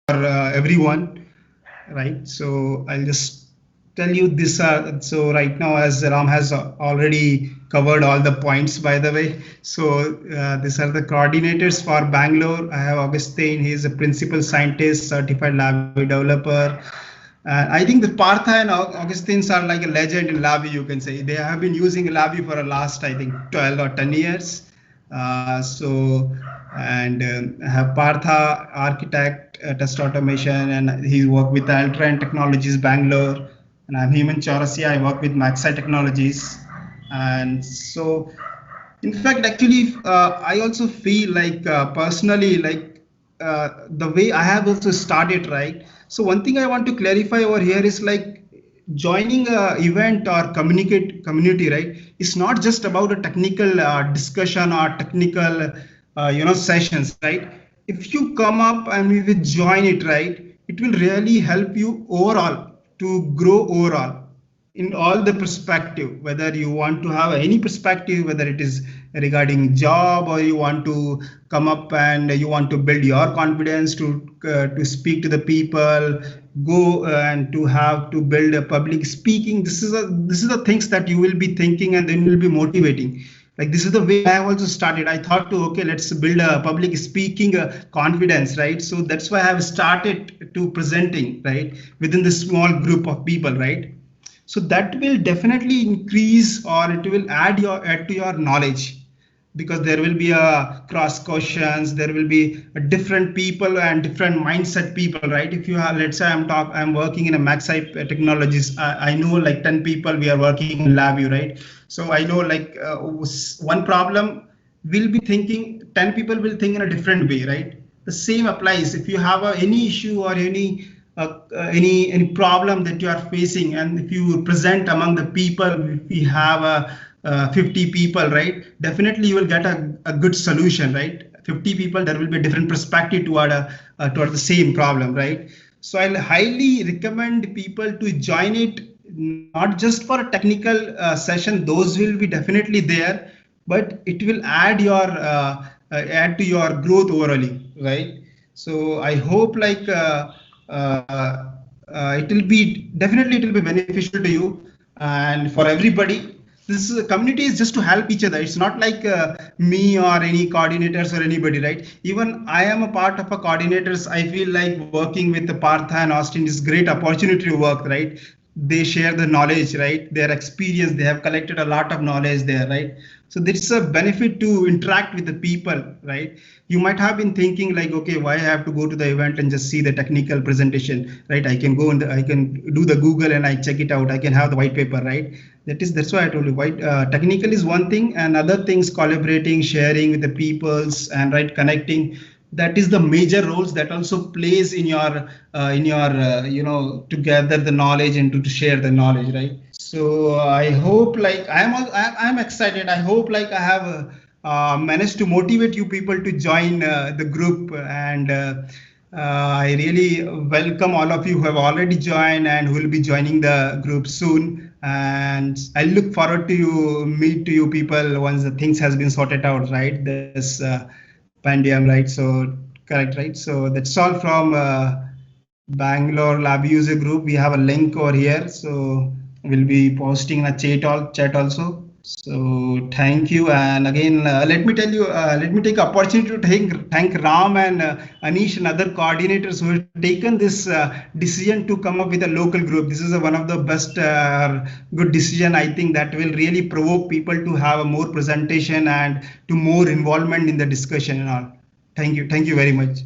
everyone, right? So I'll just tell you this. So right now, as Ram has already covered all the points, by the way. So these are the coordinators for Bangalore. I have Augustine. He's a principal scientist, certified LabVIEW developer. And I think the Partha and Augustines are like a legend in LabVIEW, you can say. They have been using LabVIEW for the last, I think, 12 or 10 years. I have Partha, architect, test automation, and he worked with Altran Technologies, Bangalore. And I'm Heman Chaurasia, I work with Maxi Technologies. And so, in fact, actually, I also feel like personally, like the way I have also started, right? So one thing I want to clarify over here is like joining a event or community, right? It's not just about a technical discussion or technical, sessions, right? If you come up and we will join it, right, it will really help you overall to grow overall in all the perspective, whether you want to have any perspective, whether it is regarding job or you want to come up and you want to build your confidence to speak to the people, go and to have to build a public speaking. This is the things that you will be thinking and then will be motivating. Like this is the way I have also started. I thought to, okay, let's build a public speaking confidence, right? So that's why I have started to presenting, right, within this small group of people, right? So that will definitely increase or it will add to your knowledge, because there will be a cross questions, there will be a different people and different mindset people, right? If you have, let's say I'm working in a Maxi Technologies, I know like 10 people we are working in LabVIEW, right? So I know like one problem will be thinking, 10 people will think in a different way, right? The same applies if you have any issue or any problem that you are facing, and if you present among the people, if we have 50 people, right, definitely you will get a good solution, right? 50 people, there will be a different perspective toward the same problem, right? So I'll highly recommend people to join it, not just for a technical session, those will be definitely there, but it will add to your growth overall, right? So I hope like it will be definitely, it will be beneficial to you and for everybody. This is a community is just to help each other. It's not like me or any coordinators or anybody, right? Even I am a part of a coordinators. I feel like working with the Partha and Austin is great opportunity to work, right? They share the knowledge, right? Their experience, they have collected a lot of knowledge there, right? So there's a benefit to interact with the people, right? You might have been thinking like, okay, why I have to go to the event and just see the technical presentation, right? I can go and I can do the Google and I check it out. I can have the white paper, right? That's why I told you, white technical is one thing, and other things collaborating, sharing with the peoples, and right, connecting. That is the major roles that also plays in your to gather the knowledge and to share the knowledge, right? So I hope like I'm excited. I hope like I have managed to motivate you people to join the group, and I really welcome all of you who have already joined and who will be joining the group soon. And I look forward to meet to you people once the things has been sorted out, right? This pandemic, right? So correct, right? So that's all from Bangalore Lab User Group. We have a link over here, so we'll be posting in a chat also. So thank you, and again let me tell you, let me take opportunity to thank Ram and Anish and other coordinators who have taken this decision to come up with a local group. This is one of the best good decision, I think, that will really provoke people to have a more presentation and to more involvement in the discussion and all. Thank you very much.